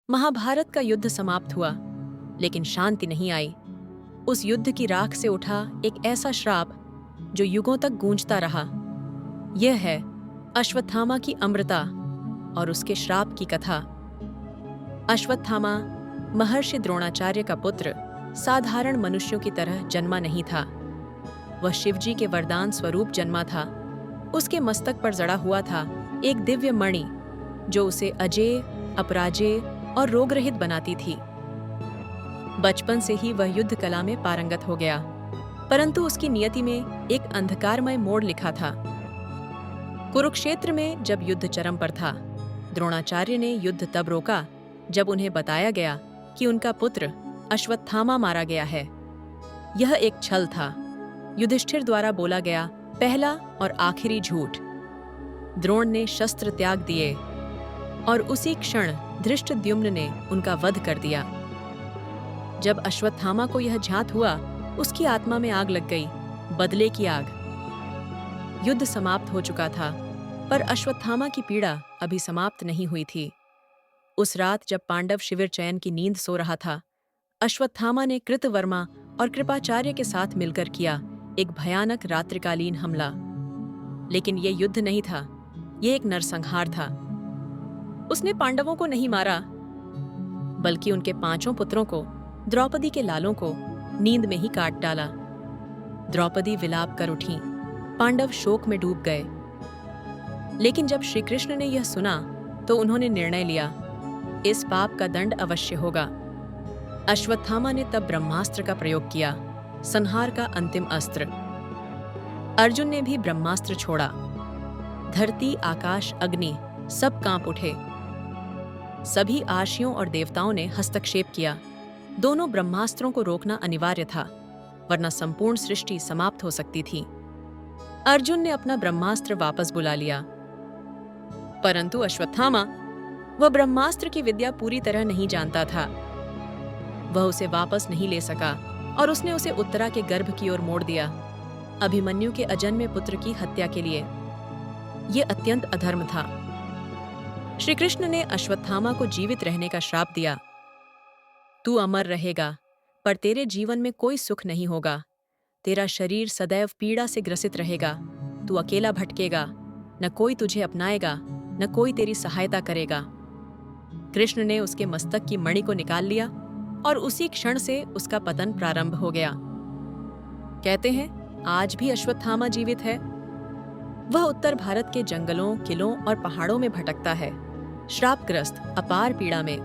महाभारत का युद्ध समाप्त हुआ, लेकिन शांति नहीं आई। उस युद्ध की राख से उठा एक ऐसा श्राप जो युगों तक गूंजता रहा। यह है अश्वत्थामा की अमृता और उसके श्राप की कथा। अश्वत्थामा महर्षि द्रोणाचार्य का पुत्र साधारण मनुष्यों की तरह जन्मा नहीं था। वह शिवजी के वरदान स्वरूप जन्मा था। उसके मस्तक पर जड़ा हुआ था एक दिव्य मणि जो उसे अजेय, अपराजेय और रोगरहित बनाती थी। बचपन से ही वह युद्ध कला में पारंगत हो गया, परंतु उसकी नियति में एक अंधकारमय मोड़ लिखा था। कुरुक्षेत्र में जब युद्ध चरम पर था, द्रोणाचार्य ने युद्ध तब रोका जब उन्हें बताया गया कि उनका पुत्र अश्वत्थामा मारा गया है। यह एक छल था, युधिष्ठिर द्वारा बोला गया पहला और आखिरी झूठ। द्रोण ने शस्त्र त्याग दिए और उसी क्षण धृष्टद्युम्न ने उनका वध कर दिया। जब अश्वत्थामा को यह ज्ञात हुआ, उसकी आत्मा में आग लग गई, बदले की आग। युद्ध समाप्त हो चुका था, पर अश्वत्थामा की पीड़ा अभी समाप्त नहीं हुई थी। उस रात जब पांडव शिविर चयन की नींद सो रहा था, अश्वत्थामा ने कृतवर्मा और कृपाचार्य के साथ मिलकर किया एक भयानक रात्रिकालीन हमला। लेकिन यह युद्ध नहीं था, यह एक नरसंहार था। उसने पांडवों को नहीं मारा, बल्कि उनके 5 पुत्रों को, द्रौपदी के लालों को नींद में ही काट डाला। द्रौपदी विलाप कर उठी, पांडव शोक में डूब गए। लेकिन जब श्री कृष्ण ने यह सुना तो उन्होंने निर्णय लिया, इस पाप का दंड अवश्य होगा। अश्वत्थामा ने तब ब्रह्मास्त्र का प्रयोग किया, संहार का अंतिम अस्त्र। अर्जुन ने भी ब्रह्मास्त्र छोड़ा। धरती, आकाश, अग्नि सब कांप उठे। सभी आर्षियों और देवताओं ने हस्तक्षेप किया। दोनों ब्रह्मास्त्रों को रोकना अनिवार्य था, वरना संपूर्ण सृष्टि समाप्त हो सकती थी। अर्जुन ने अपना ब्रह्मास्त्र वापस बुला लिया, परंतु अश्वत्थामा, वह ब्रह्मास्त्र की विद्या पूरी तरह नहीं जानता था। वह उसे वापस नहीं ले सका और उसने उसे उत्तरा के गर्भ की ओर मोड़ दिया, अभिमन्यु के अजन्मे पुत्र की हत्या के लिए। यह अत्यंत अधर्म था। श्री कृष्ण ने अश्वत्थामा को जीवित रहने का श्राप दिया। तू अमर रहेगा, पर तेरे जीवन में कोई सुख नहीं होगा। तेरा शरीर सदैव पीड़ा से ग्रसित रहेगा। तू अकेला भटकेगा, न कोई तुझे अपनाएगा, न कोई तेरी सहायता करेगा। कृष्ण ने उसके मस्तक की मणि को निकाल लिया और उसी क्षण से उसका पतन प्रारंभ हो गया। कहते हैं आज भी अश्वत्थामा जीवित है। वह उत्तर भारत के जंगलों, किलों और पहाड़ों में भटकता है, श्रापग्रस्त, अपार पीड़ा में।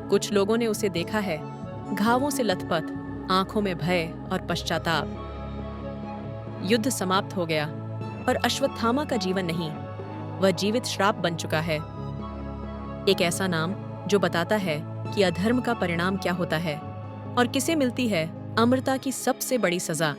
कुछ लोगों ने उसे देखा है, घावों से लथपथ, आंखों में भय और पश्चाताप। युद्ध समाप्त हो गया, पर अश्वत्थामा का जीवन नहीं, वह जीवित श्राप बन चुका है। एक ऐसा नाम जो बताता है कि अधर्म का परिणाम क्या होता है और किसे मिलती है अमरता की सबसे बड़ी सजा।